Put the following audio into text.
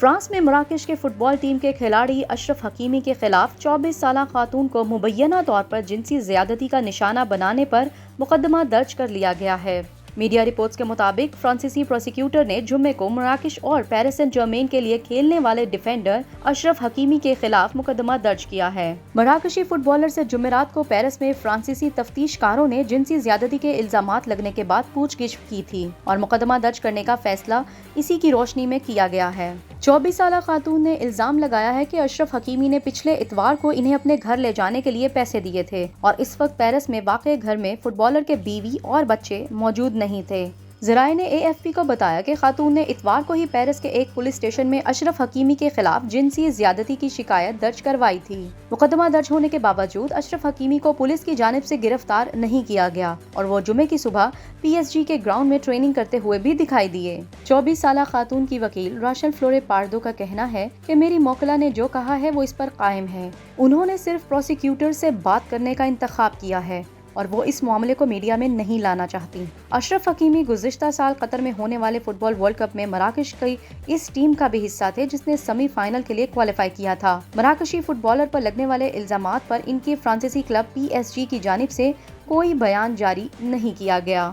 France میں مراکش کے فٹ بال ٹیم کے کھلاڑی اشرف حکیمی کے خلاف 24 سالہ خاتون کو مبینہ طور پر جنسی زیادتی کا نشانہ بنانے پر مقدمہ درج کر لیا گیا ہے۔ میڈیا رپورٹس کے مطابق فرانسیسی پروسیکیوٹر نے جمعے کو مراکش اور پیرس سین جرمین کے لیے کھیلنے والے ڈیفینڈر اشرف حکیمی کے خلاف مقدمہ درج کیا ہے۔ مراکشی فٹ بالر سے جمعرات کو پیرس میں فرانسیسی تفتیش کاروں نے جنسی زیادتی کے الزامات لگنے کے بعد پوچھ گچھ کی تھی اور مقدمہ درج کرنے کا فیصلہ اسی کی روشنی میں کیا گیا ہے۔ 24 سالہ خاتون نے الزام لگایا ہے کہ اشرف حکیمی نے پچھلے اتوار کو انہیں اپنے گھر لے جانے کے لیے پیسے دیے تھے اور اس وقت پیرس میں واقع گھر میں فٹ بالر کے بیوی اور بچے موجود نہیں تھے۔ ذرائع نے AFP کو بتایا کہ خاتون نے اتوار کو ہی پیرس کے ایک پولیس اسٹیشن میں اشرف حکیمی کے خلاف جنسی زیادتی کی شکایت درج کروائی تھی۔ مقدمہ درج ہونے کے باوجود اشرف حکیمی کو پولیس کی جانب سے گرفتار نہیں کیا گیا اور وہ جمعے کی صبح PSG کے گراؤنڈ میں ٹریننگ کرتے ہوئے بھی دکھائی دیے۔ 24 سالہ خاتون کی وکیل راشل فلورے پاردو کا کہنا ہے کہ میری موکلہ نے جو کہا ہے وہ اس پر قائم ہے۔ انہوں نے صرف پروسیکیوٹر سے بات کرنے کا انتخاب کیا ہے اور وہ اس معاملے کو میڈیا میں نہیں لانا چاہتی۔ اشرف حکیمی گزشتہ سال قطر میں ہونے والے فٹ بال ورلڈ کپ میں مراکش کی اس ٹیم کا بھی حصہ تھے جس نے سیمی فائنل کے لیے کوالیفائی کیا تھا۔ مراکشی فٹ بالر پر لگنے والے الزامات پر ان کے فرانسیسی کلب PSG کی جانب سے کوئی بیان جاری نہیں کیا گیا۔